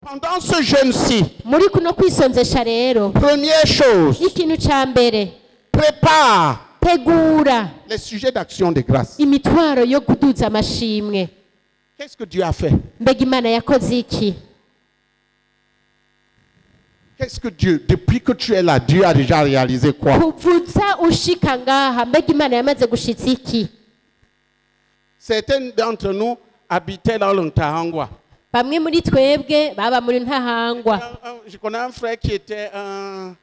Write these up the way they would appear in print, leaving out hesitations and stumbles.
Pendant ce jeûne-ci, muri kuno kwisonzesha rero première chose, ikintu ca mbere prépare tegura les sujets d'action de grâce. imitwaro yo kuduza amashimwe. Qu'est-ce que Dieu a fait? Mbega Imana yakoze iki? Qu'est-ce que Dieu, depuis que tu es là, Dieu a déjà réalisé quoi? kuvuza ushika ngaha mbega Imana yamaze gushitsa iki? Certains d'entre nous habitaient dans le Ntahangwa. Bamwe muri twebwe baba muri Ntahangwa. Je connais un frère qui était un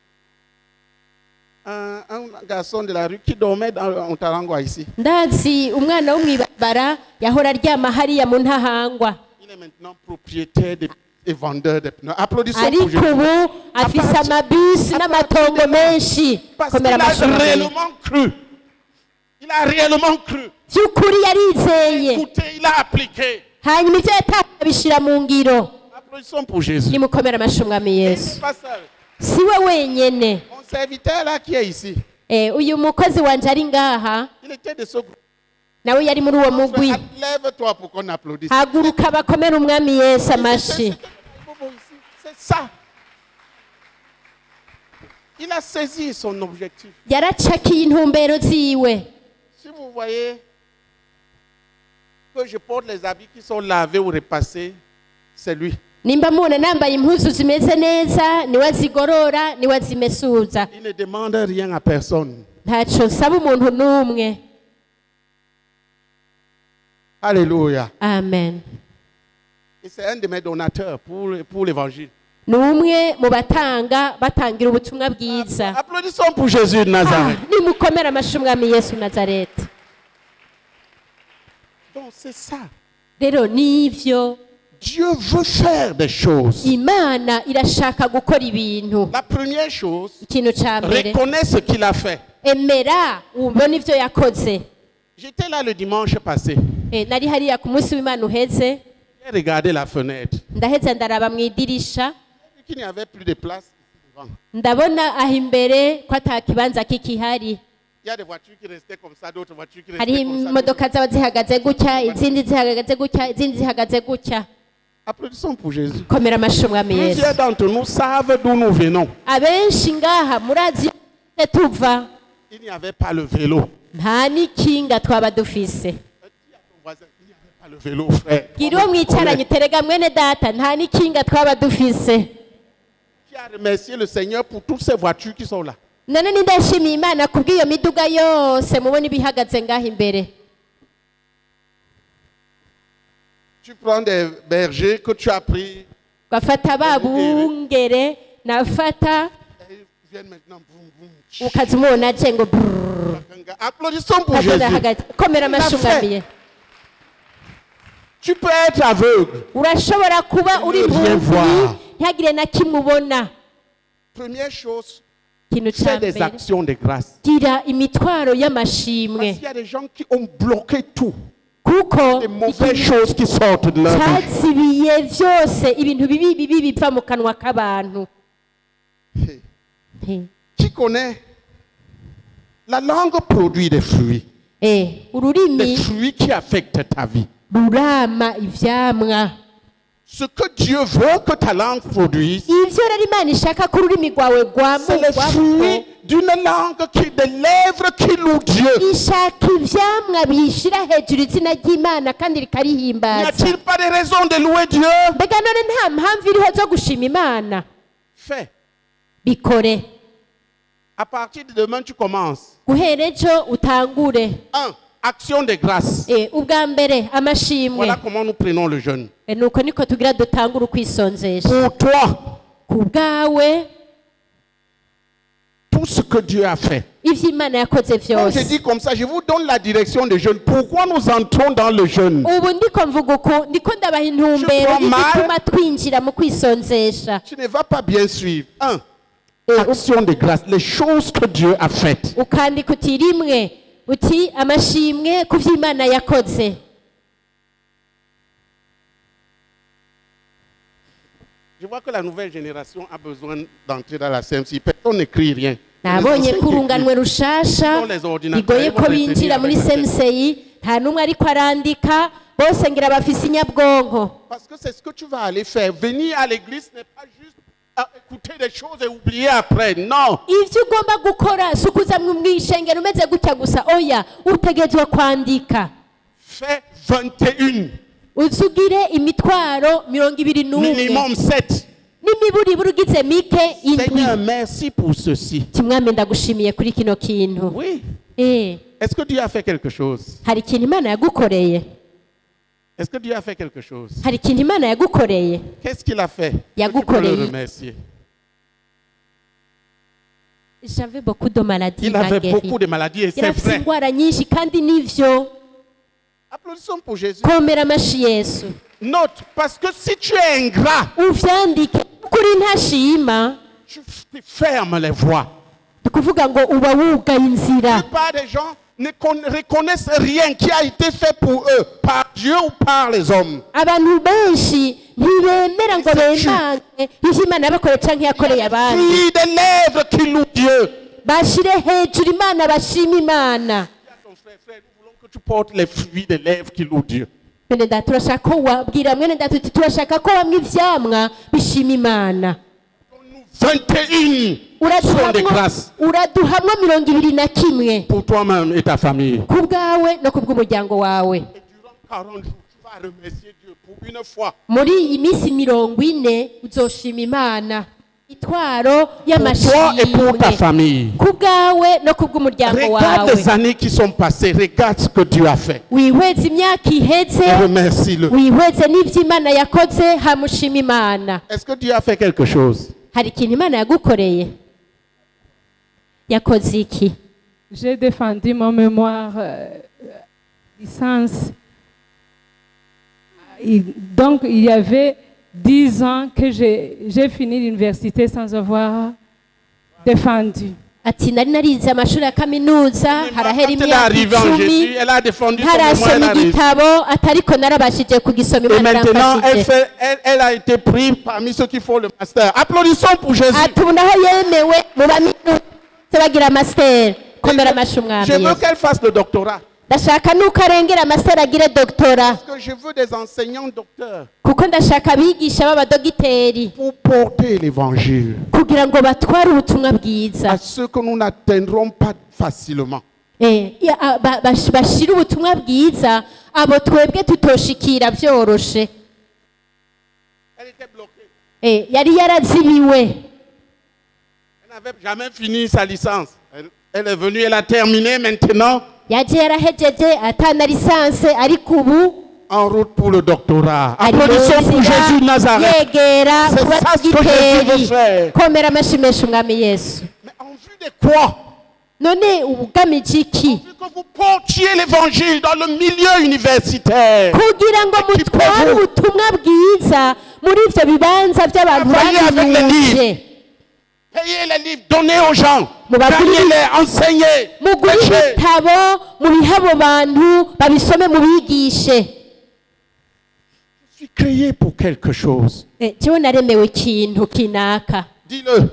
garçon de la rue qui dormait dans le Ntahangwa ici. Ndazi umwana wo mwibabara yahora aryama hariya mu Ntahangwa. Il est maintenant propriétaire et vendeur de pneus. Applaudissons pour Ariko Jésus. ubu afise amabisi n'amatongo menshi. Parce qu'il Komera a amashyi. réellement cru. Il a réellement cru. By'ukuri yarizeye. Écoutez, il a appliqué. Hanyuma ivyo yatabishira mu ngiro. Applaudissons pour Jésus. Nimukomera amashyi Mwami Il Yesu. n'est pas seul. Siwe wenyene. Mon serviteur là qui est ici, Uyu mukozi wanje ari ngaha il était de ce groupe. nawe yari muri uwo mugwi. Lève-toi pour qu'on applaudisse. Haguruka bakomera Umwami Yesu amashyi. C'est ça. Il a saisi son objectif. Yaracakiye intumbero ziwe. Si vous voyez que je porte les habits qui sont lavés ou repassés, c'est lui. Nimba mubona nambaye impuzu zimeze neza niwe azigorora niwe azimesuza. Il ne demande rien à personne. Ntaco nsaba umuntu n'umwe. Alléluia. Amen. Et c'est un de mes donateurs pour l'évangile. Ni umwe mu batangira ubutumwa bwiza. Applaudissons pour Jésus de Nazareth. Nimukomere amashyi Umwami Yesu Nazareti. Donc c'est ça. Rero nivyo Dieu veut faire des choses. Imana irashaka gukora ibintu. La première chose, Ikintu ca mbere reconnais ce qu'il a fait. emera ubona ivyo yakoze. J'étais là le dimanche passé. Nari hariya ku munsi w'Imana uheze J'ai regardé la fenêtre. ndaheze ndaraba mu idirisha Il n'y avait plus de place ici devant. ndabona aho imbere ko ata kibanza kikihari. Il y a des voitures qui restaient comme ça, d'autres voitures qui Hari restaient comme ça. imodoka zaba zihagaze gutya izindi zihagaze gutya izindi zihagaze gutya. Applaudissons pour Jésus. Komera amashyi Umwami Yesu. Plusieurs d'entre nous savent d'où nous venons. Abenshi ngaha murazi iyo tuva Il n'y avait pas le vélo. nta n'ikinga twaba dufise. Dis à ton voisin, il n'y avait pas le vélo, frère. Gira uwo mwicaranye terega mwene data nta n'ikinga twaba dufise. Qui a remercié le Seigneur pour toutes ces voitures qui sont là. None nindashimiye Imana kubw'iyo miduga yose mubona ibihagaze ngaha imbere. Tu prends des bergers que tu as pris. Gafata babungere nafata Et ils viennent maintenant. Boum, boum. ukaza umubona aje ngo brrrr. Applaudissons pour Agenda Jésus. hagati. Komera amashyi Umwami Yesu. Tu peux être aveugle. Urashobora kuba uri Viens voir. impumyi ntihagire na kimwe ubona. Première chose, Ikintu ca fais des mbere actions de grâce. gira imitwaro Parce y'amashimwe qu'il y a des gens qui ont bloqué tout. kuko Les mauvaises choses qui sortent de leur bouche. cyazibiye byose ibintu bibi bibi biva mu kanwa k'abantu. Qui connaît? La langue produit des fruits. Des Ururimi fruits qui affectent ta vie. rurama ivyamwa. Ce que Dieu veut que ta langue produise, Ivyo rero Imana ishaka ko ururimi rwawe c'est le fruit rwamugwako. d'une langue des lèvres qui loue Dieu. Ishaka ivyamwa bishira hejuru izina ry'Imana kandi N'y rikarihimbaza. a-t-il pas de raison de louer Dieu? Mbega none nta mpamvu iriho zo gushima Imana? Fais. Bikore. À partir de demain, tu commences. Guhera ejo utangure. 1. Action de grâce. Ubwa mbere amashimwe. Voilà comment nous prenons le jeûne. Nuko niko tugira dutangura ukwisonzesha. Pour toi, Ku bwawe tout ce que Dieu a fait. ivyo Imana yakoze Comme je vyose. dis comme ça, je vous donne la direction du jeûne. Pourquoi nous entrons dans le jeûne? Ubu ndiko mvuga uku ndiko ndabaha intumbero y'igituma twinjira mu kwisonzesha. Tu ne vas pas bien suivre. 1. Action de grâce. Les choses que Dieu a faites. Ukandika uti rimwe uti amashimwe ku vyo Imana yakoze. Je vois que la nouvelle génération a besoin d'entrer dans la CMC. Personne n'écrit rien. Nabonye ko urunganwe rushasha bigoye ko binjira muri semseyi nta n'umwe ariko arandika bose ngira bafise inyabwonko. Parce que c'est ce que tu vas aller faire. Venir à l'église n'est pas juste écouter des choses et oublier après. Non. Ivyo ugomba gukora si ukuza mw'ishengero umeze gutya gusa, oya utegerezwa kwandika. Fais 21. Uzugire imitwaro 21. Minimum 7. N'imiburiburi ugize mike indwi. Seigneur, merci pour ceci. Timwami ndagushimiye kuri kino kintu. Oui. Eh. Est-ce que Dieu a fait quelque chose? Hari ikintu Imana yagukoreye? Est-ce que Dieu a fait quelque chose? Hari ikintu Imana yagukoreye? Qu'est-ce qu'il a fait? Yagukoreye. Tu peux le remercier. J'avais beaucoup de maladies. Il avait beaucoup de maladies et c'est vrai. Indwara nyinshi kandi nivyo. Applaudissons pour Jésus. Komera amashi Yesu. Note, parce que si tu es ingrat, Uvyandike kuri ntashima. tu fermes les voies. Kuvuga ngo uba wugaye inzira. La plupart des gens ne reconnaissent rien qui a été fait pour eux, par Dieu ou par les hommes. Abantu benshi ntibemera ngo bemange ivyo Imana yabakoreye canke yakoreye abandi. Fruit des lèvres qui louent Dieu. Bashire hejuru Imana, bashima Imana. Ton frère, nous voulons que tu portes les fruits des lèvres qui louent Dieu. Bene data turashaka ko wabwira mwene data uti turashaka ko wamwe ivyamwa bishima Imana. 21 sont des grâces uraduhamwa 21 pour toi-même et ta famille. Ku bwawe no ku bw'umuryango wawe. Et durant 40 jours, tu vas remercier Dieu pour une fois. Muri iyi minsi 40 uzoshima Imana itwaro Pour toi et pour ta y'amashimwe famille. ku bwawe no ku bw'umuryango Regarde wawe. les années qui sont passées. Regarde ce que Dieu a fait. Wihweze imyaka iheze, Et remercie-le. wihweze n'ivyo Imana yakoze, hamushima Imana. Est-ce que Dieu a fait quelque chose? Hari ikintu Imana yagukoreye? Yakoze iki? J'ai défendu mon mémoire licence. Donc, il y avait 10 ans que j'ai fini l'université sans avoir défendu. Ati nari narize amashuri ya kaminuza harahera Quand elle est imyaka arrivée en 10 Jésus, elle a défendu son mémoire, elle ntarasoma a réussi. igitabo atariko narabashije kugisoma Et Imana maintenant, iramfashije. elle a été prise parmi ceux qui font le master. Applaudissons pour Jésus. Ati ubu naho yemewe mu baminuza bagira master. Komera amashi umwami Je veux Yesu. qu'elle fasse le doctorat. Ndashaka nuko arengera master agire doktora, Parce que je veux des enseignants docteurs kuko ndashaka abigisha b'abadogiteri pour porter l'évangile kugira ngo batware ubutumwa bwiza. à ceux que nous n'atteindrons pas facilement. Bashira ubutumwa bwiza abo twebwe tutoshikira vyoroshe. Elle était bloquée. Yari yarazibiwe. Elle n'avait jamais fini sa licence. Elle est venue, elle a terminé maintenant. Yaje yarahejeje atana lisanse ariko ubu En route pour le doctorat. ari Applaudissons pour muzira, Jésus de Nazareth. yegera C'est kuba ça ce que Jésus veut dogiteri. faire. Komera amashi menshi umwami Yesu. Mais en vue de quoi? None ubugamije iki? Vu que vous portiez l'évangile dans le milieu universitaire. Kugira ngo mutware ubutumwa bwiza muri ivyo bibanza by'abantu Travaillez avec les babinyuje. Payez les livres, donnez aux gens. Mubagurire- Gagnez-les, enseignez. Mugure Prêchez. ibitabo mubihe abo bantu babisome mubigishe. Je suis créé pour quelque chose. Jewe naremewe ikintu kinaka. Dis-le.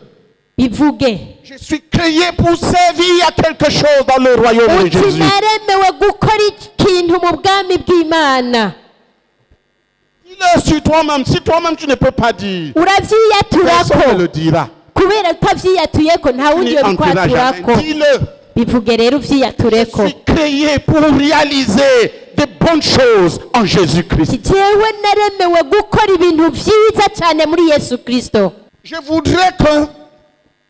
Bivuge. Je suis créé pour servir à quelque chose dans le royaume de Uti Jésus. naremewe gukora ikintu mu bwami bw'Imana. Dis-le sur toi-même. Si toi-même tu ne peux pas dire, personne Uravyiyaturako. ne le dira. Kubera utavyiyatuyeko nta wundi Ni entrera yobikwaturako. jamais. Dis-le. Bivuge rero Je uvyiyatureko. suis créé pour réaliser de bonnes choses en Jésus-Christ. Jewe naremewe gukora ibintu vyiza cyane muri Yesu Kristo. Je voudrais que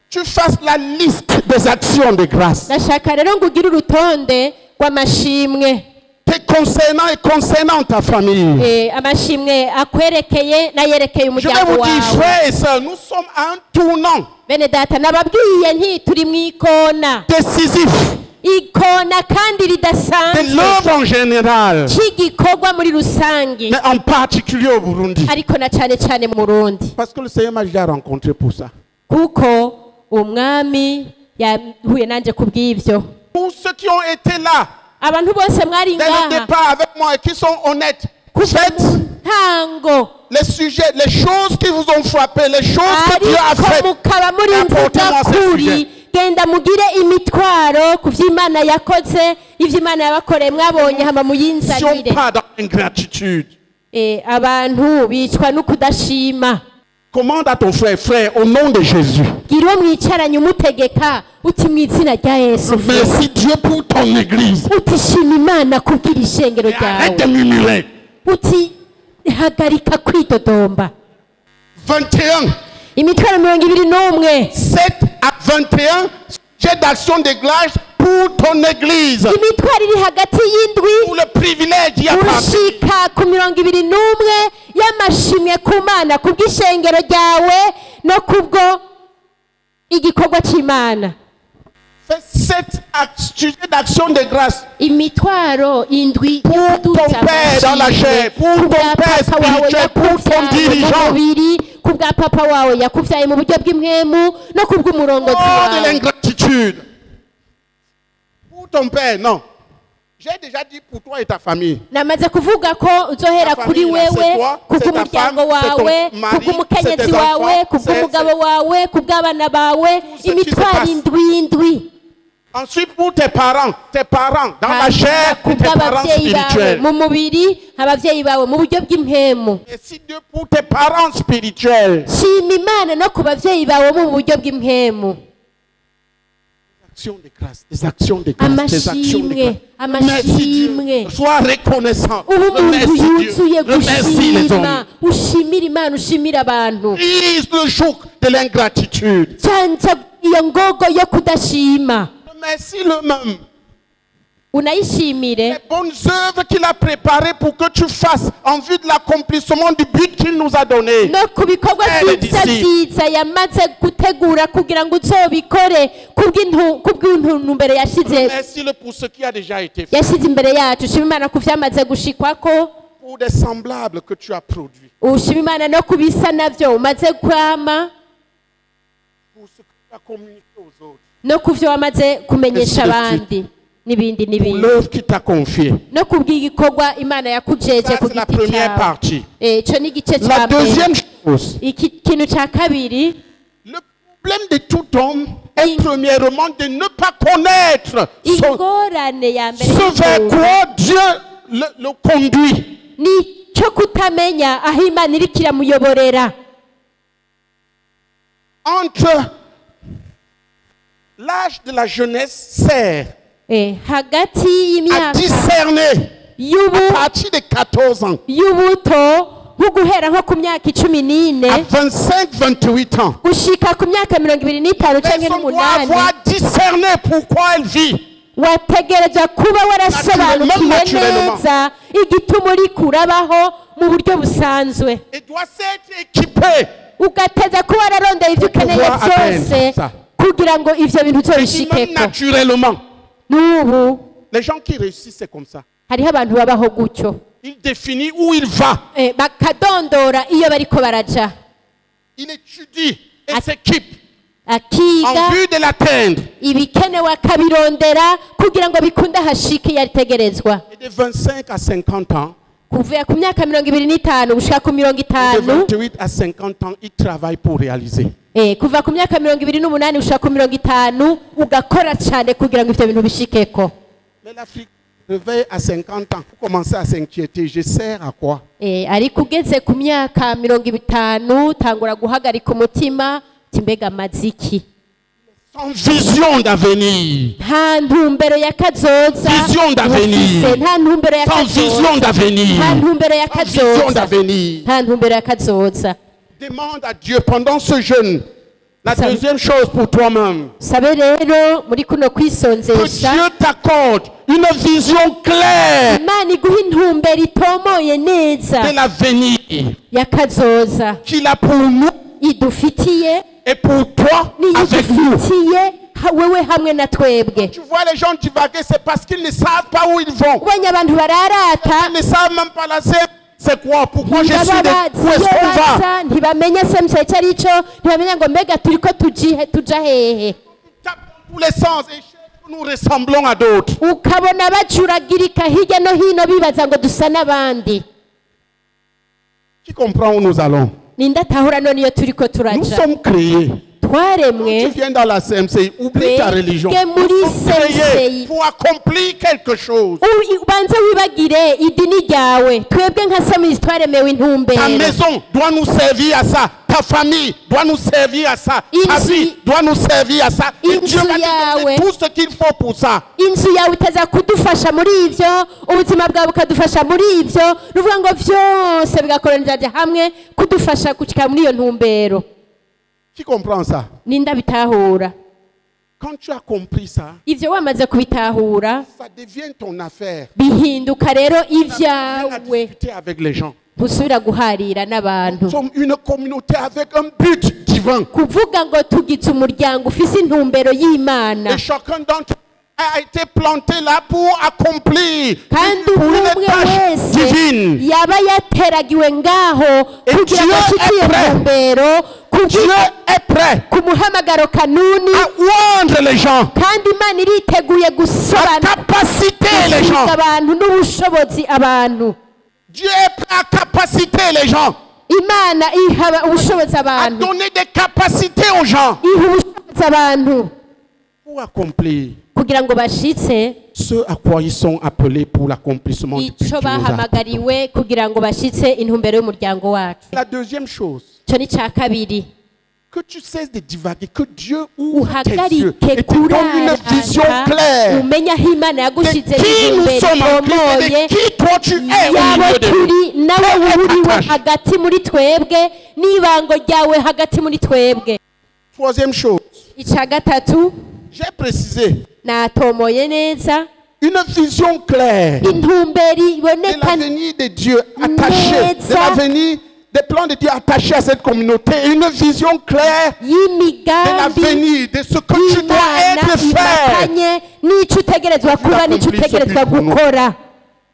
tu fasses la liste des actions de grâce. Ndashaka rero ngo ugire urutonde rw'amashimwe. Te concernant et concernant ta famille. Amashimwe akwerekeye n'ayerekeye Je vais umuryango vous dire, wawe. frères et sœurs, nous sommes à un tournant Bene data nababwiye nti turi mu ikona. décisif Ikona kandi de ridasanzwe l'œuvre en général, cy'igikorwa muri rusange, mais en particulier au Burundi. ariko na cyane cyane mu Burundi, Parce que le Seigneur m'a déjà rencontré pour ça. kuko umwami yahuye nanje kubw'ivyo. Pour ceux qui ont été là Abantu bose mwari dès le ngaha départ avec moi et qui sont honnêtes, faites ntango, les sujets, les choses qui vous ont frappé, les choses que Dieu a ariko faites. mukaba muri Apportez-moi mvuga ces kuri sujets. genda mugire imitwaro ku vy'Imana yakoze ivy'Imana yabakoreye mwabonye hama Si on muyinzanire. part dans l'ingratitude, Abantu bicwa no kudashima. commande à ton frère, frère, au nom de Jésus. Gira uwo mwicaranye umutegeka uti mu izina rya Yesu. Merci Dieu pour ton église. Uti shima Imana kubwira ishengero Et arrête de ryawe. murmurer. Uti hagarika kwidodomba. 21, Imitwaro 21 7 à 21, sujet d'action de grâce pour ton église. imitwaro iri hagati y'indwi Pour le privilège d'y appartenir. gushika ku 21 y'amashimwe ku Mana kubw'ishengero ryawe no kubwo igikorwa c'Imana. Fais 7 sujets d'action de grâce. Imitwaro indwi Pour ton père dans la chair, pour ton père spirituel, pour ton dirigeant. ku bwa papa wawe yakuvyaye mu buryo bw'impwemu no kubw'umurongozi Oh, de wawe. l'ingratitude. Pour ton père, non. J'ai déjà dit pour toi et ta famille. Namaze kuvuga ko uzohera Ta kuri famille, là, c'est wewe toi, c'est ta kubw'umuryango femme, c'est wawe ton mari, kubw'umukenyezi c'est tes wawe enfants, kubw'umugabo wawe kubw'abana bawe ce qui se imitwaro passe. indwi. Ensuite, pour tes parents, dans la chair, tes parents kubw'abavyeyi bawe spirituels. mu mubiri abavyeyi bawe mu buryo bw'impwemu. Et si Dieu pour tes parents spirituels. Shima Imana no ku bavyeyi bawe mu buryo bw'impwemu. Actions de grâce, des actions de grâce, des actions de grâce. Merci Amashimwe. Dieu. Sois reconnaissant. Ubu umuntu Remercie yuzuye Dieu. Remercie les gushima hommes. ushimira Imana ushimira abantu. Brise le joug de l'ingratitude. Canja iyo ngogo yo kudashima Remercie le même. unayishimire Les bonnes œuvres qu'il a préparées pour que tu fasses en vue de l'accomplissement du but qu'il nous a donné. no ku bikorwa Elle vyiza d'ici. vyiza yamaze gutegura kugira ngo uzobikore kubw'intumbero yashize Remercie-le pour ce qui a déjà été fait. yashize imbere yacu. Ushima Imana ku vyamaze gushikwako, Pour des semblables que tu as produits. ushima Imana no kubisa navyo umaze kwama, Pour ce que tu as communiqué aux autres. no ku vyo wamaze kumenyesha Ainsi de abandi n'ibindi Pour n'ibindi, l'œuvre qu'il t'a confiée. no kubw'igikorwa Imana yakujeje Ça, ku c'est la giti première cyawe. partie. Ico ni igice La ca mbere. deuxième chose. Ikintu ca kabiri, Le problème de tout homme est premièrement de ne pas connaître ingorane ya mbere ce vers y'umuntu quoi Dieu le conduit. ni cyo kutamenya aho Imana iriko iramuyoborera. Entre l'âge de la jeunesse sert Hagati à y'imyaka discerner à partir de 14 ans y'ubuto nko guhera nko ku myaka 14 à 25-28 ans. gushika ku myaka 25 canke Personne doit n'umunani, avoir discerné pourquoi elle vit. wategereza kuba warasobanukiwe Naturellement. neza igituma uriko urabaho mu buryo busanzwe, Et doit s'être équipé. ugateza kuba wararondera ivyo ukeneye pouvoir vyose atteindre ça. kugira ngo ivyo bintu Et puis même uzobishikeko. naturellement. N'ubu Les gens qui réussissent, c'est comme ça. hariho abantu babaho gutyo, Il définit où il va. bakadondora iyo bariko baraja, Il étudie et s'équipe en akiga vue de l'atteindre. ibikenewe akabirondera kugira ngo bikunde hashike yaritegerezwa. Et de 25 à 50 ans, Kuva ku myaka 25 gushika ku de 50, 28 à 50 ans, il travaille pour réaliser. kuva ku myaka 28 gushika ku 50 ugakora cyane kugira ngo ivyo bintu bishikeko. Mais l'Afrique réveille à 50 ans pour commencer à s'inquiéter. Je sers à quoi? Ariko ugeze ku myaka 50 tangura guhagarika umutima uti mbega amaziki, Sans vision d'avenir. nta ntumbero ya kazoza Vision d'avenir. ufise, nta ntumbero ya Sans vision kazoza, d'avenir. nta ntumbero ya Sans vision kazoza, d'avenir. nta ntumbero ya kazoza. Demande à Dieu pendant ce jeûne. La Ça- deuxième chose pour toi-même. Sabe rero muri kuno Que kwisonzesha Dieu t'accorde une vision claire Imana iguha intumbero itomoye neza de l'avenir ya kazoza qu'il a pour nous idufitiye et pour toi avec nous. n'iyidufitiye wewe hamwe na twebwe. Tu vois les gens divaguer, c'est parce qu'ils ne savent pas où ils vont. Ubonye abantu bararata Ils ne savent même pas la scène. C'est quoi? Pourquoi je suis ntibaba de... bazi Où est-ce iyo qu'on va? baza ntibamenya semusa icyo ari cyo, ntibamenya ngo mbega turiko tuja hehe. Tape dans tous les sens et cherche que nous ressemblons à d'autres. Ukabona bacuragirika hirya no hino bibaza ngo dusa n'abandi. Qui comprend où nous allons? Ninde atahura none iyo turiko Nous turaja? sommes créés twaremwe Tu viens dans la CMCI, oublie ta religion. Twebwe muri Il faut prier CMCI. pour accomplir quelque chose. ubanze wibagire idini ryawe twebwe nka Seminari twaremewe Ta intumbero. maison doit nous servir à ça. Ta famille doit nous servir à ça. Ta Inzu- vie doit nous servir à ça. Et Inzu Dieu va te yawe. donner tout ce qu'il faut pour ça. Inzu yawe itaza kudufasha muri ivyo, ubuzima bwawe bukadufasha muri ivyo, nuvuga ngo vyose bigakoranira hamwe kudufasha gushika muri iyo ntumbero. Qui comprend ça? Ninda bitahura. Quand tu as compris ça, Ivyo wamaze kubitahura, ça devient ton affaire. bihinduka rero Viens à ivyawe. discuter avec les gens. Ntusubira guharira Nous n'abantu. sommes une communauté avec un but divin. Kuvuga ngo tugize umuryango ufise intumbero y'Imana. Et chacun d'entre nous a été planté là pour accomplir Kandi pour une umwe tâche wese divine. yaba yateragiwe ngaho Et kugira ngo Dieu ashike est iyo prêt. ntumbero Dieu est prêt ku muhamagaro kanuni à oindre les gens, kandi Imana iriteguye à gusobanura capaciter les gens. abantu n'ubushobozi abantu. Dieu est prêt à capaciter les gens, Imana iha ubushobozi à abantu, donner des capacités aux gens iha ubushobozi abantu pour accomplir kugira ngo bashitse ce à quoi ils sont appelés pour l'accomplissement du but. ico bahamagariwe kugira ngo bashitse intumbero y'umuryango wacu. La deuxième chose, Ico ni ca kabiri. que tu cesses de divaguer, que Dieu ouvre tes yeux uhagarike et te donne une vision claire umenya aho Imana de yagushize qui nous imbere sommes en Christ et itomoye de qui toi tu es au yabo milieu de turi nous. nawe Quelle est ta uriwe tâche? hagati muri twebwe n'ibango ryawe hagati muri twebwe. Troisième chose, Ica gatatu j'ai précisé natomoye neza une vision claire intumbero de iboneka l'avenir de Dieu attaché, de Neza. l'avenir, des plans de Dieu attachés à cette communauté, une vision claire de y'imigambi l'avenir, de ce que tu dois y'Imana être faire. imakanye n'ico utegerezwa kuba n'ico accomplis ce utegerezwa qu'il faut nous. gukora.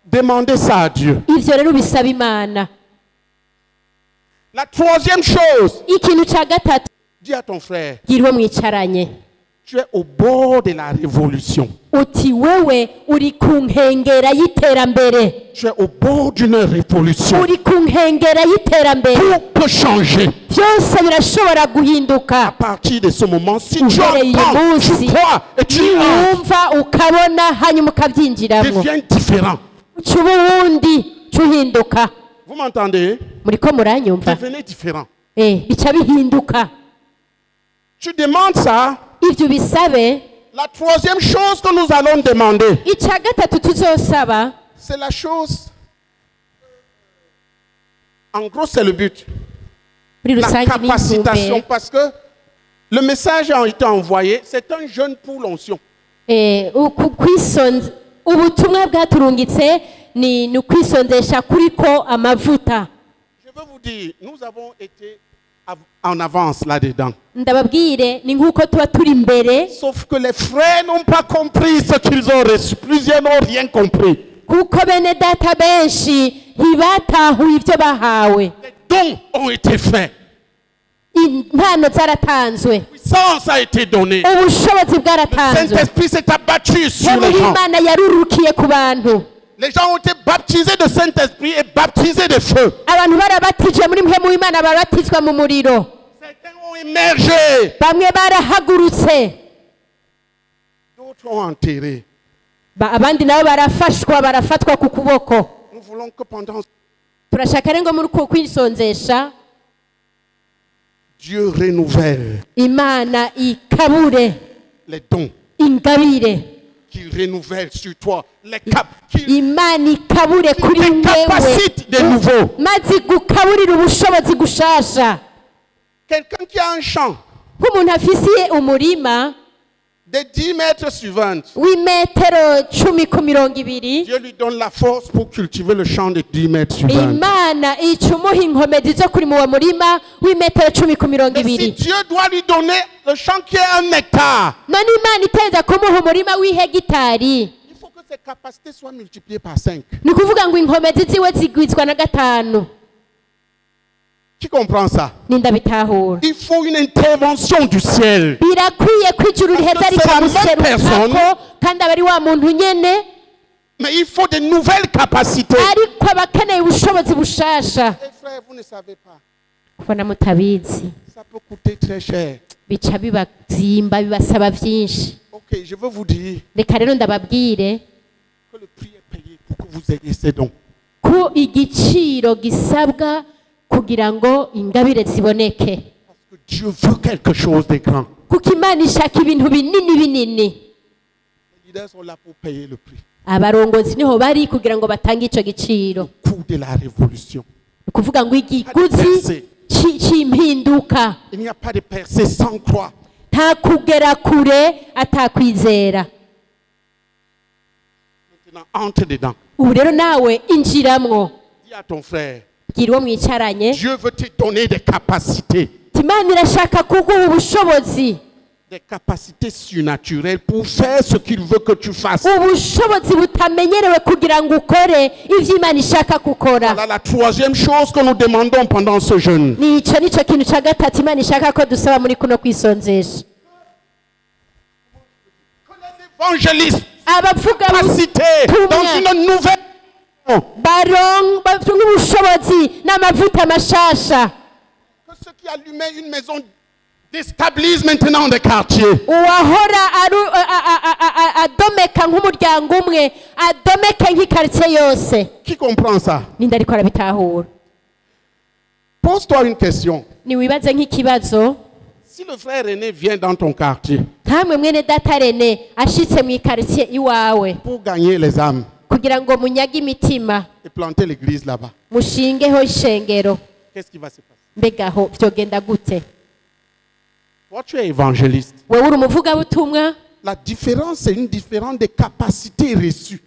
Demandez ça à Dieu. Ivyo rero bisaba Imana. La troisième chose, Ikintu ca gatatu dis à ton frère, girwe mwicaranye tu es au bord de la révolution. uti wewe uri ku nkengera y'iterambere, Tu es au bord d'une révolution. uri ku nkengera y'iterambere, Tout peut changer. byose birashobora guhinduka. À partir de ce moment, si tu Uhereye uyu entends, munsi tu crois et tu entres, niwumva ukabona hanyuma ukabyinjiramo deviens différent. uca ubundi uca uhinduka. Vous m'entendez? Muriko muranyumva? Devenez différent. Bica bihinduka. Tu demandes ça. Ivyo bisabe. La troisième chose que nous allons demander, Ica gatatu tuzosaba c'est la chose. En gros, c'est le but. muri La rusange capacitation. n'intumbero. Parce que le message a été envoyé. C'est un jeûne pour l'onction. Kwisonza ubutumwa bwaturungitse ni ukwisonzesha kuriko amavuta. Je veux vous dire, nous avons été en avance là-dedans. Ndababwire ni nk'uko tuba turi imbere, Sauf que les frères n'ont pas compris ce qu'ils ont reçu. Plusieurs n'ont rien compris. kuko bene data benshi ntibatahuye ibyo bahawe. Les dons ont été faits. Impano zaratanzwe, La puissance a été donnée. ubushobozi Le bwaratanzwe, Saint-Esprit s'est abattu sur Mpemu les gens. y'Imana yarurukiye ku bantu. Les gens ont été baptisés de Saint-Esprit et baptisés de feu. Abantu barabatijwe muri Mpemu y'Imana, barabatizwa mu muriro. Certains ont émergé. Bamwe barahagurutse, D'autres ont enterré. abandi nabo barafatwa ku kuboko. Nous voulons que pendant Turashaka rero ngo muri uko kwisonzesha Dieu renouvelle Imana ikabure les dons, ingabire, qu'il renouvelle sur toi les cap, qu'il Imana ikabure kuri te wewe capacite de nouveau. maze gukaburira ubushobozi gushasha. Quelqu'un qui a un champ Nk'umuntu afisiye umurima de 10 mètres sur 20, w'imetero 10 ku 20, Dieu lui donne la force pour cultiver le champ de 10 mètres sur 20. Imana icumuha inkomezi zo kuri mu murima w'imetero 10 ku Mais si 20. Dieu doit lui donner le champ qui est 1 hectare, None Imana iteza kumuha umurima w'ihegitari, il faut que ses capacités soient multipliées par 5. ni kuvuga ngo inkomezi ziwe zigwizwa na 5. Qui comprend ça? Nindabitahura. Il faut une intervention du ciel. Birakwiye ko ijuru riheza Parce que c'est la même personne. rikamuserukako kandi aba ari wa muntu nyene, Mais il faut de nouvelles capacités. ariko aba akeneye ubushobozi bushasha. Et frère, vous ne savez pas. Kubona mutabizi, Ça peut coûter très cher. bica bibazimba bibasaba byinshi. Ok, je veux vous dire Reka rero ndababwire que le prix est payé pour que vous ayez ces dons. ko igiciro gisabwa kugira ngo ingabire ziboneke. Parce que Dieu veut quelque chose de grand. Kuko Imana ishaka ibintu binini binini. Les leaders sont là pour payer le prix. Abarongozi niho bari kugira ngo batange ico giciro. Coût de la révolution. Kuvuga ngo igiguzi c'impinduka. Il n'y a pas de percée sans croix. Nta kugera kure atakwizera. Maintenant, entre dedans. Ubu rero nawe injiramwo. Dis à ton frère, Gira uwo mwicaranye. Dieu veut te donner des capacités. Imana irashaka kuguha ubushobozi. Des capacités surnaturelles pour faire ce qu'il veut que tu fasses. Ubushobozi butamenyerewe kugira ngo ukore ivyo Imana ishaka gukora. Voilà la troisième chose que nous demandons pendant ce jeûne. Nico kintu ca gatatu Imana ishaka ko dusaba muri kuno kwisonzesha. Évangélistes, Abavuga capacité dans une nouvelle. barong batunga ubushobozi n'amavuta mashasha. Que ceux qui allumaient une maison déstabilisent maintenant des quartiers. Uwahora adomeka nk'umuryango umwe adomeke nk'ikaritsiye yose. Qui comprend ça? Ninde ariko arabitahura? Pose-toi une question. Niwibaze nk'ikibazo. Si le frère René vient dans ton quartier Ntamwe mwene data Rene ashitse mu ikaritsiye iwawe pour gagner les âmes kugira ngo munyage imitima et planter l'église là-bas, mushingeho ishengero, qu'est-ce qui va se passer? mbegaho vyogenda gute? Toi, tu es évangéliste. Wewe uri umuvugabutumwa. La différence, c'est une différence de capacité reçue.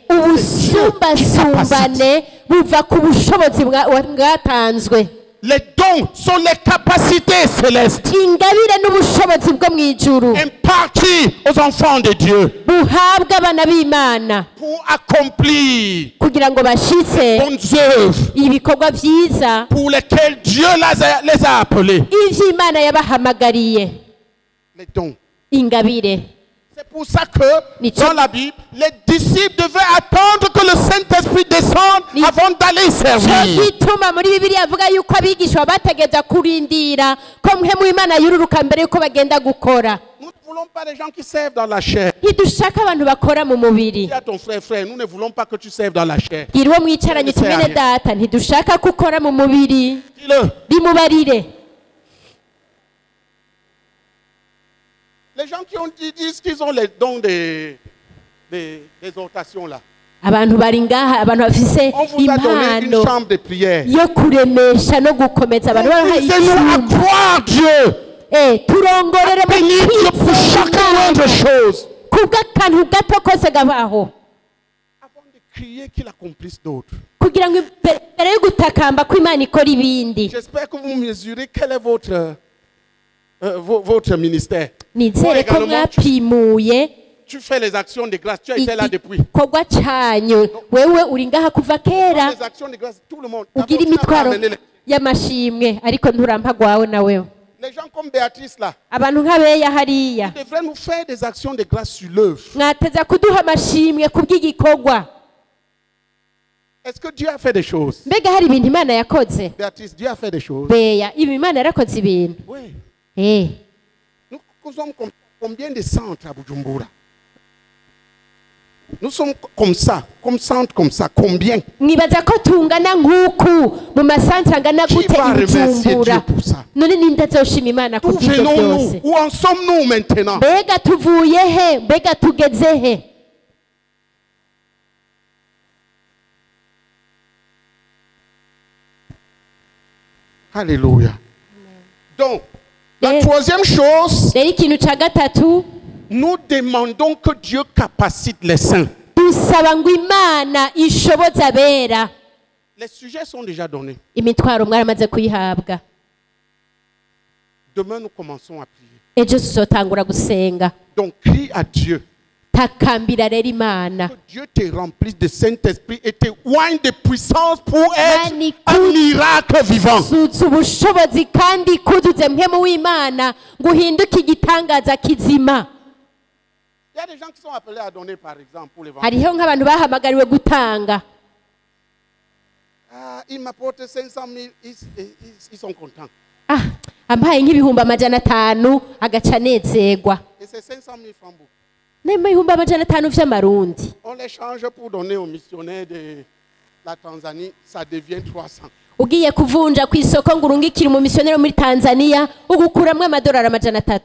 Ubusumbasumbane buva ku bushobozi bwatanzwe. Les dons sont les capacités célestes Ingabire n'ubushobozi bwo mwijuru imparties aux enfants de Dieu buhabwa abana b'Imana pour accomplir kugira ngo bashitse bonnes œuvres ibikorwa vyiza pour lesquelles Dieu les a appelés. ivyo Imana yabahamagariye. Les dons. Ingabire. C'est pour ça que dans la Bible, les disciples devaient attendre que le Saint-Esprit descende avant d'aller servir. Gituma muri Bibiliya avuga yuko abigishwa bategeza kurindira ko mpemu Imana yururuka mbere yuko bagenda gukora. Nous ne voulons pas des gens qui servent dans la chair. Ntidushaka abantu bakora mu mubiri. Dis à ton frère, nous ne voulons pas que tu serves dans la chair. Gira uwo mwicaranye tumene data ntidushaka ko ukora mu mubiri. Dis-le. Bimubarire. Les gens qui disent qu'ils ont les dons des exhortations là. Abantu bari ngaha abantu bafise On vous a donné une impano chambre de prière. yo kuremesha no gukomeza abantu bahaye Aidez-nous à croire Dieu. turongorere mu Bénis Dieu pour chacune autre chose. kubw'akantu gato kose gabaho Avant de crier qu'il accomplisse d'autres. kugira ngo mbere yo gutakamba ko Imana ikora ibindi. J'espère que vous mesurez quel est votre ministère. Nizere ko mwapimuye Tu fais les actions de grâce. Tu as été là depuis. igikorwa cyanyu. Wewe uri ngaha kuva kera Les actions de grâce, tout le monde. ugira imitwaro y'amashimwe ariko nturampa gwawe na wewe. Les gens comme Béatrice là, Abantu nk'abeya hariya ils devraient nous faire des actions de grâce sur l'œuvre. mwateza kuduha amashimwe kubw'igikorwa. Est-ce que Dieu a fait des choses? Mbega hari ibintu Imana yakoze? Béatrice, Dieu a fait des choses. Beya ibi Imana yarakoze ibintu. Oui. Nous sommes combien de centres à Bujumbura? Nous sommes comme ça, comme centre comme ça. Combien? Mwibaza ko tungana nk'uku mu masantre angana Qui gute va i remercier Bujumbura? Dieu pour ça? None ninde azoshima Imana ku D'où bw'ibyo venons-nous? byose? Où en sommes-nous maintenant? Mbega tuvuye he? Mbega tugeze he? Alléluia. Donc, la troisième chose, Rero ikintu ca gatatu nous demandons que Dieu capacite les saints. dusaba ngo Imana ishoboze abera. Les sujets sont déjà donnés. Imitwaro mwaramaze kuyihabwa. Demain, nous commençons à prier. Ejo tuzotangura gusenga. Donc, crie à Dieu. Takambira rero Imana. Que Dieu te remplisse de Saint-Esprit et te oigne de puissance pour être Mani un miracle vivant. Sutsa ubushobozi kandi kuzuze mpemu w'Imana ngo uhinduke igitangaza kizima. Il y a des gens qui sont appelés à donner, par exemple, pour l'évangile. Hariho nk'abantu bahamagariwe gutanga. Ah, il m'apporte 500 000, ils sont contents. ampaye nk'ibihumbi amajana 5 agaca anezerwa. Et c'est 500 000 francs. Nema ibihumbi amajana 5 vy'amarundi. On les change pour donner aux missionnaires de la Tanzanie, ça devient 300. Ugiye kuvunja ku isoko ngo urungikire mu missionnaire muri Tanzania ugukuramwe amadolari amajana 3.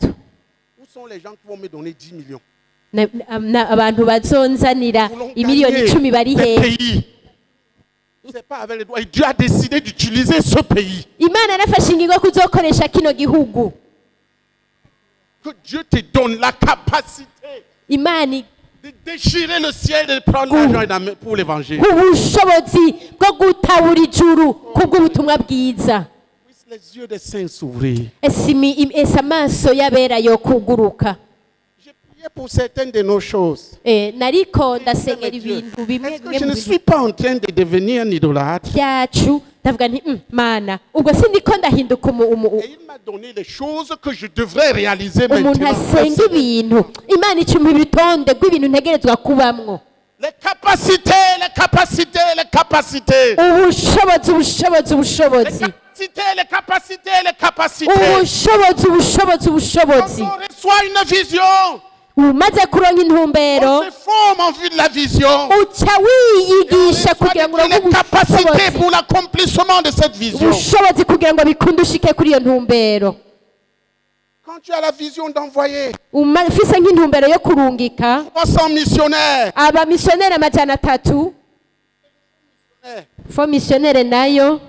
Où sont les gens qui vont me donner 10 millions? Abantu bazonzanira imiliyoni 10 bari he? C'est pas avec les doigts. Dieu a décidé d'utiliser ce pays. Imana yarafashe ingingo kuzokoresha kino gihugu. Que Dieu te donne la capacité Imani de déchirer le ciel et de prendre l'argent pour l'évangile. ubushobozi bwo gutabura ijuru kubw'ubutumwa bwiza. Puisse les yeux des saints s'ouvrir. Ese amaso y'abera yo kuguruka. J'ai prié pour certaines de nos choses. Nariko ndasengera ibintu bimwe Est-ce que je ne suis pas en train de devenir un idolâtre? byacu ndavuga nti mana ubwo sindiko ndahinduka Et il m'a donné les choses que je devrais réaliser umuntu maintenant. asenga ibintu Imana icuma ibitonde rw'ibintu ntegerezwa kubamwo. Les capacités, les capacités, les capacités. ubushobozi ubushobozi ubushobozi Les capacités, les capacités. ubushobozi ubushobozi ubushobozi. Quand on reçoit une vision, umaze kuronka intumbero on se forme en vue de la vision. uca wiyigisha kugira ngo Les uronke capacités ubushobozi pour l'accomplissement de cette vision. ubushobozi kugira ngo bikunde ushike kuri iyo ntumbero. Quand tu as la vision d'envoyer ufise nk'intumbero yo kurungika 300 missionnaires, abamisiyoneri amajana 3 fo misiyoneri nayo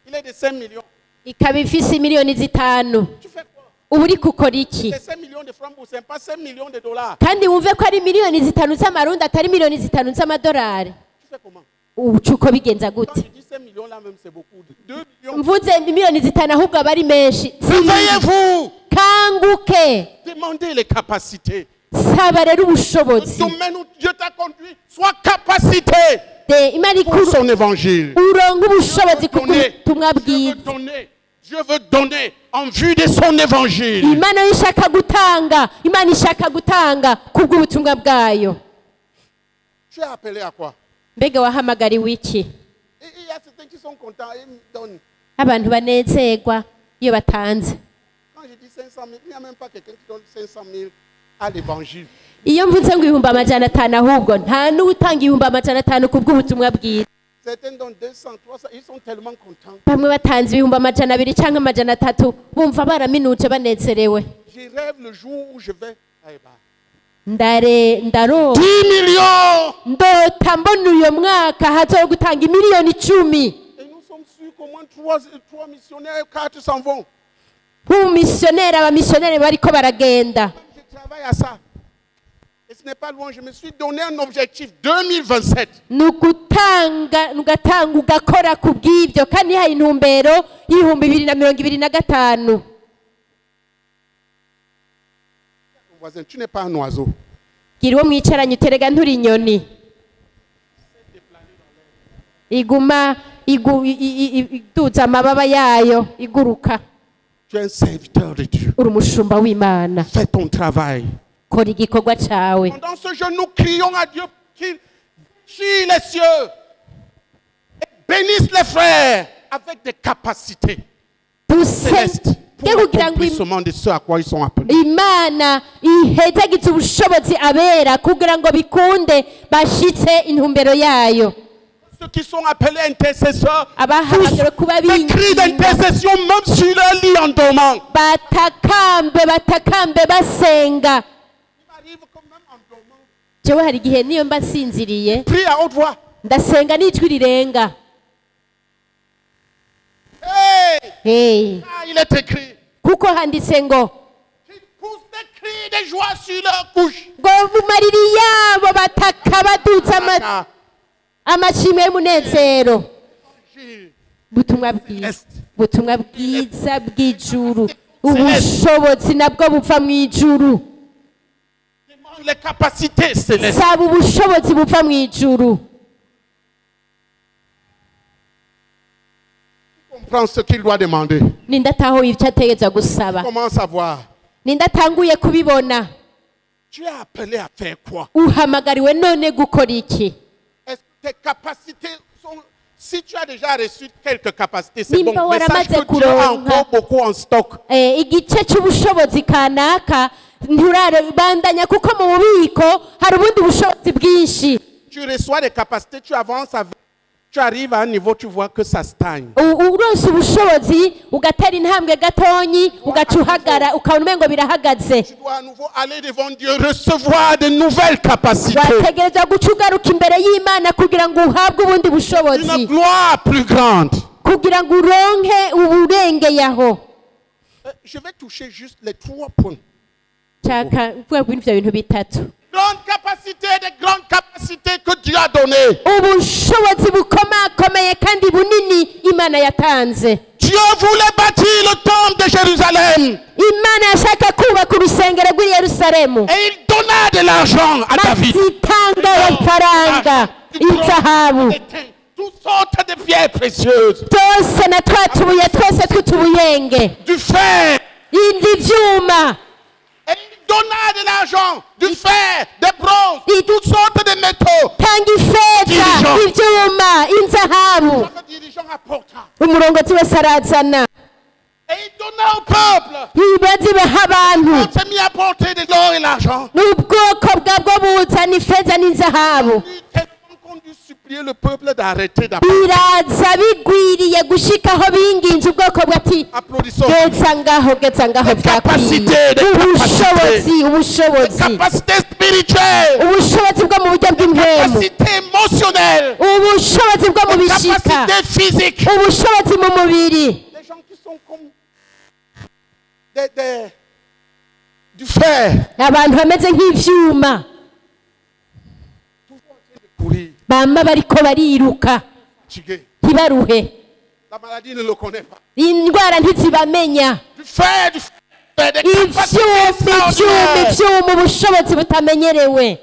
il est de 5 millions. ikaba ifise miliyoni 5. Tu fais quoi? ubu uri gukora iki? C'est 5 millions de francs, c'est pas 5 millions de dollars. kandi wumve ko ari miliyoni 5 z'amarundi atari miliyoni 5 z'amadolari. Tu fais comment? uca uko bigenza Quand gute? je dis 5 millions là même, c'est beaucoup. 2 millions. mvuze miliyoni 5 ahubwo aba ari menshi. Réveillez-vous. kanguke Demandez les capacités. saba rero ubushobozi. Le domaine où Dieu t'a conduit, sois capacité Imana pour son évangile. uronke ubushobozi ku butumwa Dieu veut bwiza. donner. Dieu veut donner en vue de son évangile. Imana ishaka gutanga, Imana ishaka gutanga kubw'ubutumwa bwayo. Tu es appelé à quoi? Mbega wahamagariwe iki? Et il y a certains qui sont contents et ils me donnent. Abantu banezerwa iyo batanze. Quand je dis 500 000, il n'y a même pas quelqu'un qui donne 500 000 à l'évangile. Iyo mvuze ngo ibihumbi amajana 5 ahubwo nta n'utanga ibihumbi amajana 5 kubw'ubutumwa bwiza. Certains donnent 200, 300, ils sont tellement contents. Bamwe batanze ibihumbi amajana 2 cyangwa amajana 3 bumva baraminuje banezerewe. Je rêve le jour où je vais à Eba. ndaro 10 millions! ndota mbona uyo mwaka hazoye gutanga miliyoni 10. Et nous sommes sûrs qu'au moins 3 missionnaires, 4 s'en vont. Nk'umumisiyoneri abamisiyoneri bariko baragenda. Je travaille à ça. Et ce n'est pas loin, je me suis donné un objectif 2027. Nugatanga ugakora ku bw'ibyo kandi hari intumbero y'ibihumbi 2025. Voisin, tu n'es pas un oiseau. Gira uwo mwicaranye uterega nturi inyoni. Iguma iduza amababa yayo iguruka. Tu es un serviteur de Dieu. Uri umushumba w'Imana. Fais ton travail. Kora igikorwa cawe. Pendant ce jour, nous crions à Dieu qu'il chie les cieux et bénisse les frères avec des capacités célestes pour l'accomplissement de ce à quoi ils sont appelés. Imana ihezagiza ubushobozi abera kugira ngo bikunde bashitse intumbero yayo. Ceux qui sont appelés intercesseurs, abahamagara kuba des cris d'intercession même sur leur lit en dormant. batakambe basenga. Il m'arrive quand même en dormant. Jewe hari igihe niyo mba nsinziriye Prie à haute voix. ndasenga n'ijwi rirenga. Hey! Ah, il est écrit. Kuko handitse ngo Ils poussent des cris de joie sur leur couche. ngo mu mariri yabo bataka baduza amashimwe y'umunezero. Butumwa bwiza bw'ijuru, ubushobozi nabwo buva mu ijuru. Les capacités célestes. Saba ubushobozi buva mu ijuru. Comprends ce qu'il doit demander. Nindataho ivyo ategeza gusaba. Comment savoir? Nindatanguye kubibona. Tu es appelé à faire quoi? Uhamagariwe none gukora iki? Est-ce que tes capacités Si tu as déjà reçu quelques capacités, c'est bon. Nimba Mais sache waramaze que Dieu a kuronka encore beaucoup en stock. igice cy'ubushobozi kanaka nturabandanya kuko mu bubiko hari ubundi bushobozi bwinshi. Tu reçois des capacités, tu avances avec. Tu arrives à un niveau, tu vois que ça stagne. Uronse ubushobozi ugatera intambwe gatonyi ugaca uhagara ukabona umengo birahagaze. Tu dois à nouveau aller devant Dieu, recevoir de nouvelles capacités. Wategereza guca ugaruka imbere y'Imana kugira ngo uhabwe ubundi Une bushobozi, gloire plus grande. kugira ngo uronke uburengeye aho. Je vais toucher juste les 3 points. Nshaka kuvuga kuri ivyo bintu bitatu. Grandes capacités, des grandes capacités que Dieu a données. Ubushobozi bukomakomeye kandi bunini Imana yatanze. Dieu voulait bâtir le temple de Jérusalem. Imana yashaka kubaka urusengero rw'i Yerusalemu. Et il donna de l'argent à David. Mazitanga amafaranga, inzahabu, Toutes sortes de pierres précieuses. byose na twa tubuye twose tw'utubuyenge, Du fer. ivyuma, Et il donna de l'argent, du fer, des bronzes, toutes sortes de métaux. tanga ifeza, ivyuma, inzahabu. Chaque dirigeant apporta. Umurongozi wese arazana, Et il donna au peuple. bazibaha abantu. On s'est mis à porter de l'or et l'argent. N'ubwoko bwabwo buzana ifeza n'inzahabu. Tellement qu'on dut supplier le peuple d'arrêter d'apporter. Biraza bigwiriye gushikaho binginze ubwoko bwati Applaudissons. geza ngaho byakwiye. Ubushobozi Capacité spirituelle. ubushobozi bwo mu buryo bw'impemu, Capacité émotionnelle. ubushobozi bwo mu bishika, Capacité physique. ubushobozi mu mubiri. Des gens qui sont comme du fer. Abantu bameze nk'ivyuma Courir, bama bariko bariruka fatigué. ntibaruhe, La maladie ne le connaît pas. indwara ntizibamenya. Du fer, des capacités extraordinaires. ivyuma ubushobozi butamenyerewe.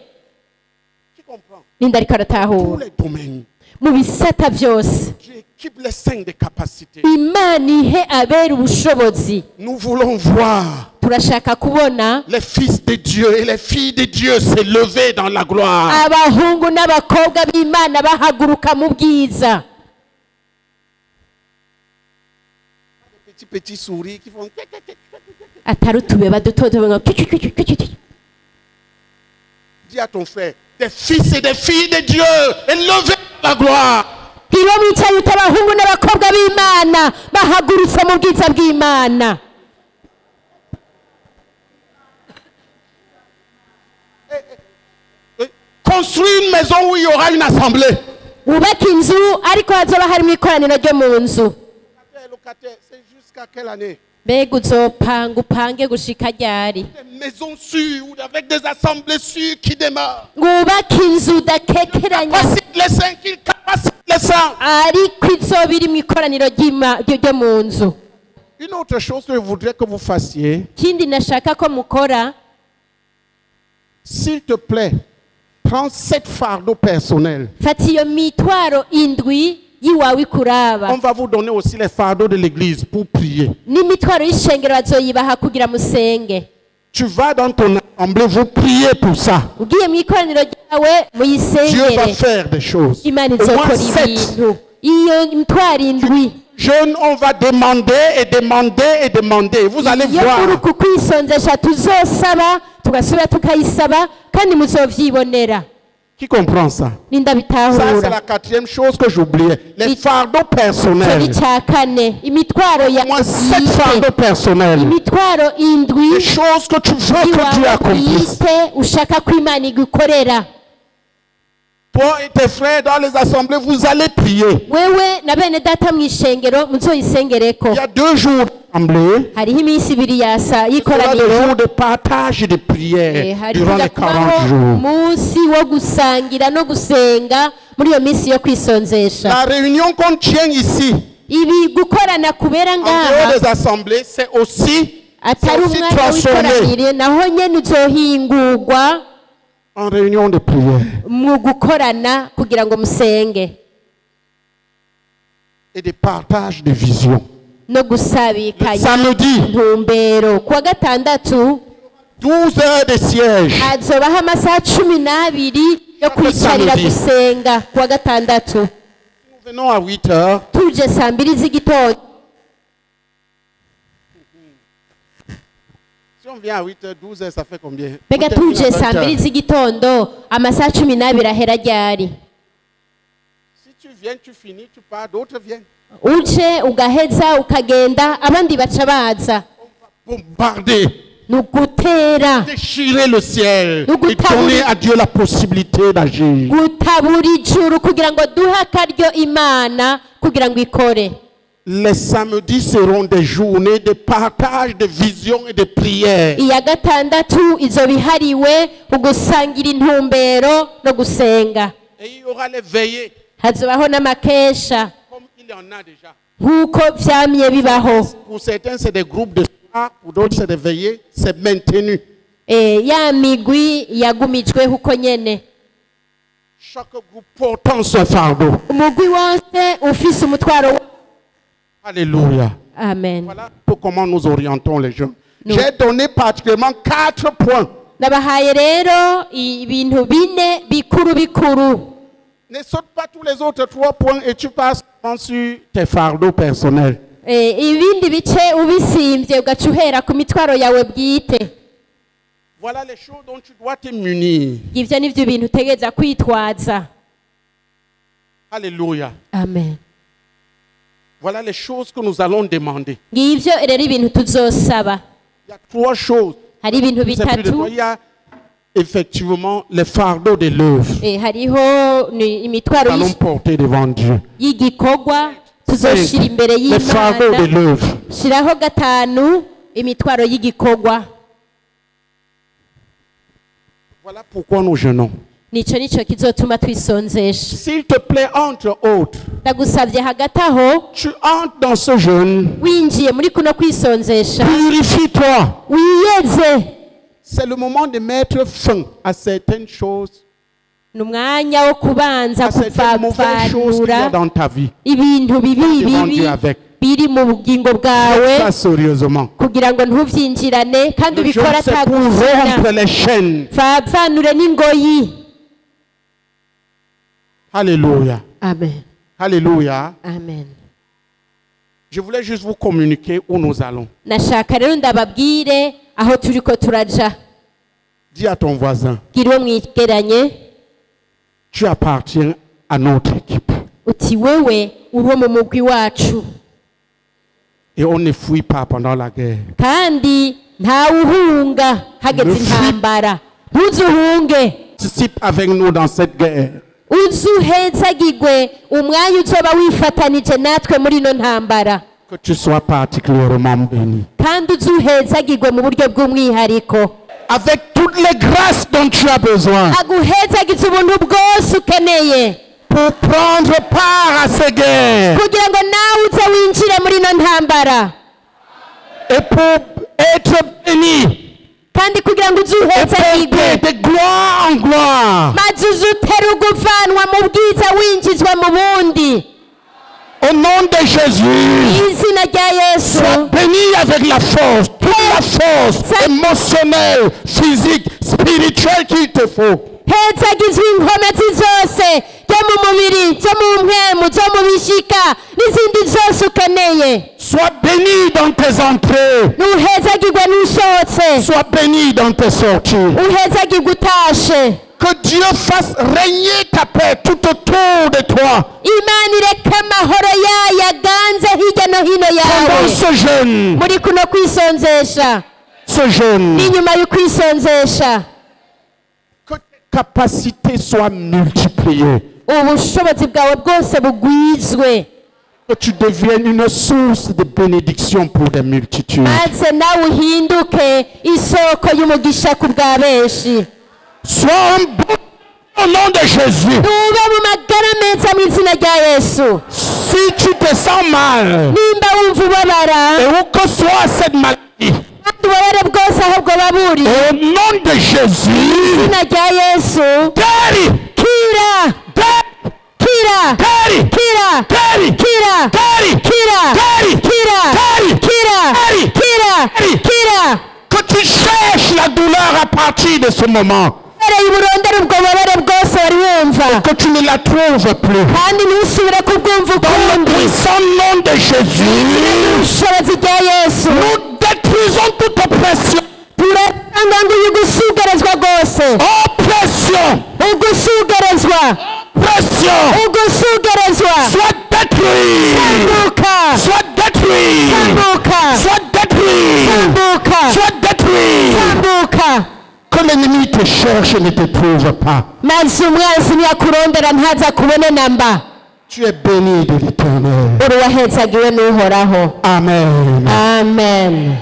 Qui comprend? Ninde ariko Tous aratahura les domaines. mu bisata byose. Dieu équipe les 5 des capacités. Imana ihe abera ubushobozi. Nous voulons voir Turashaka kubona les fils de Dieu et les filles de Dieu s'élever dans la gloire. abahungu n'abakobwa b'Imana bahaguruka mu bwiza. Des petits souris qui font. Atari utubeba duto duto ngo kiki. Dis à ton frère, des fils et des filles de Dieu élevés dans la gloire. Iyo mwicaye uti abahungu n'abakobwa b'Imana bahagurutse mu bwiza bw'Imana. Construis une maison où il y aura une assemblée. Ubaka inzu ariko hazoba harimo ikoraniro ryo mu nzu. Locataire, c'est jusqu'à quelle année? Mbega uzopanga upange gushika ryari? Des maisons sûres ou avec des assemblées sûres qui démarrent. Ngubaka inzu udakekeranya Capacite les saints, qu'il capacite les saints. ariko izoba iri mu ikoraniro ryo mu nzu. Une autre chose que je voudrais que vous fassiez, Kindi nashaka ko mukora, s'il te plaît, prends 7 fardeaux personnels. fata iyo mitwaro indwi yiwawe ikuraba. On va vous donner aussi les fardeaux de l'église pour prier. N'imitwaro y'ishengero bazoyibaha kugira musenge. Tu vas dans ton assemblée, vous priez pour ça. Ugiye mu ikoraniro ryawe Dieu va muyisengere. faire des choses. Imana Au moins izokora 7. ibintu. Iyo mitwaro indwi Jeunes, on va demander et demander et demander. Vous allez iyo voir. uri uku kwisonzesha tuzosaba tugasubira tukayisaba kandi muzovyibonera. Qui comprend ça? Ninda Ça, c'est bitahura. la 4e chose que j'oubliais. Les fardeaux Ico personnels. ni ca kane, imitwaro ya Au moins 7 bwite. fardeaux personnels. Imitwaro indwi Des choses que tu veux que Dieu iwawe accomplisse. bwite ushaka ko Imana igukorera. Toi et tes frères dans les assemblées, vous allez prier. Wewe na bene data mw'ishengero muzoyisengereko. Il y a 2 jours d'assemblée. Hariho iminsi ibiri yasa Il y aura des y'ikoraniro. jours de partage et de prière Hari durant les kubaho 40 jours. umunsi wo gusangira no gusenga muri iyo minsi yo kwisonzesha. La réunion qu'on tient ici, Ibi gukorana kubera en dehors ngaha des assemblées, c'est aussi atari umwanya transformé w'ikoranire, naho nyene uzohingurwa en réunion de prière mu gukorana kugira ngo musenge et de partage de vision. no gusabikanya Samedi, ntumbero. Kuwa gatandatu 12 heures de siège. hazobaho amasaha 12 yo kwicarira Samedi. gusenga. Kuwa gatandatu Venons à 8 heures. tuje saa mbiri z'igitondo. Si on vient à 8 heures, 12 heures, ça fait combien? Mbega Peut-être tuje à 20 saa mbiri heures. z'igitondo amasaha 12 ahera ryari? Si tu viens, tu finis, tu pars, d'autres viennent. uje ugaheza ukagenda abandi baca baza. Bombarder, ni ugutera déchirer le ciel Nous et donner à Dieu la possibilité d'agir. gutabura ijuru kugira ngo duhe akaryo Imana kugira ngo ikore. Les samedis seront des journées de partage, de vision et de prière. iya gatandatu izo bihariwe ugusangira intumbero no gusenga. Et il y aura les veillées, hazobaho n'amakesha comme il y en a déjà. nk'uko vyamye bibaho. Pour certains, c'est des groupes de soir, pour d'autres, c'est des veillées. C'est maintenu. Ya migwi yagumijweho uko nyene. Chaque groupe portant son fardeau. umugwi wose ufise umutwaro wa- Alléluia. amen. Voilà comment nous orientons les jeunes. Nous- J'ai donné particulièrement 4 points. nabahaye rero ibintu bine bikuru bikuru. Ne saute pas tous les autres 3 points et tu passes sur tes fardeaux personnels. Ibindi bice ubisimbye ugaca uhera ku mitwaro yawe bwite. Voilà les choses dont tu dois te munir. ivyo nivyo bintu utegereza kwitwaza. Alléluia. amen. Voilà les choses que nous allons demander. ngivyo rero ibintu tuzosaba. Il y a 3 choses. hari ibintu C'est plus de bitatu. 3. Il y a effectivement les fardeaux de l'œuvre. hariho imitwaro Nous allons porter devant Dieu. y'igikorwa tuzoshira imbere Les fardeaux de y'Imana. l'œuvre. shiraho gatanu imitwaro y'igikorwa. Voilà pourquoi nous jeûnons. nico kizotuma twisonzesha. S'il te plaît, entre autres, ndagusavye hagati aho tu entres dans ce jeûne, winjiye muri kuno kwisonzesha purifie-toi. wiyeze. C'est le moment de mettre fin à certaines choses, ni umwanya wo kubanza à certaines mauvaises choses qu'il y a kuvavanura dans ta vie. ibintu bibi Devant bibi Dieu avec. biri mu bugingo Ça bwawe sérieusement. kugira ngo ntuvyinjirane kandi Le jeûne, ubikora c'est pour rompre atagusina. les chaînes. vanure n'ingoyi. Alléluia. amen. Alléluia. amen. Je voulais juste vous communiquer où nous allons. nashaka rero ndababwire aho turiko turaja. Dis à ton voisin, bwira uwo mwegeranye tu appartiens à notre équipe. uti wewe uri mu mugwi wacu Et on ne fuit pas pendant la guerre. kandi ntawe uhunga hageze Rufi- intambara. ntuzuhunge Participe avec nous dans cette guerre. uzuhezagirwe umwanya uzoba wifatanije natwe muri ino ntambara. Que tu sois particulièrement béni. kandi uzuhezagirwe mu buryo bw'umwihariko. Avec toutes les grâces dont tu as besoin aguhezagize ubuntu bwose ukeneye pour prendre part à ces guerres kugira ngo nawe uze winjire muri ino ntambara et pour être béni kandi kugira ngo et uzuhezagirwe porter de gloire en gloire. maze uzutera uguvanwa mu bwiza winjizwa mu bundi. Au nom de Jésus, izina rya Yesu sois béni avec la force, toute la force émotionnelle, physique, spirituelle qu'il te faut. hezagizwe inkomezi zose zo mu mubiri zo mu mpemu zo mu bishika n'izindi zose ukeneye. Sois béni dans tes entrées, nuhezagirwe n'usohotse sois béni dans tes sorties. uhezagirwe utashe. Que Dieu fasse régner ta paix tout autour de toi. imana ireka amahoro yayo aganze hirya no hino Pendant yawe ce jeûne, muri kuno kwisonzesha ce jeûne, n'inyuma y'ukwisonzesha. que tes capacités soient multipliées. ubushobozi bwawe bwose bugwizwe Que tu deviennes une source de bénédiction pour des multitudes. maze nawe uhinduke isoko y'umugisha ku bwa benshi. Sois un bon au nom de Jésus. ube mu magara meza mu izina rya Yesu. Si tu te sens mal, nimba wumva ubabara et où que soit cette maladie, kandi ububabare bwose aho bwoba buri au nom de Jésus, izina rya Yesu guéris, kira guéris, kira guéris, kira guéris, kira guéris, kira guéris, kira guéris, kira guéris, kira guéris. kira. Que tu cherches la douleur à partir de ce moment. uhereye uburondera ubwo bubabare bwose wari wumva que tu ne la trouves plus. kandi ntusubire kubwumva Dans le ukundi puissant nom de Jésus, ubushobozi bwa yesu nous détruisons toute oppression. turatanga ngo ugusugerezwa rwose Oppression, ugusugerezwa pression, ugusugerezwa soit détruit, sambuka soit détruit, sambuka soit détruit, sambuka soit détruit. sambuka Que l'ennemi te cherche et ne te trouve pas. maze umwanzi niyakurondera ntaza kubone namba Tu es béni de l'Éternel. uri wahezagiwe n'uhoraho Amen. amen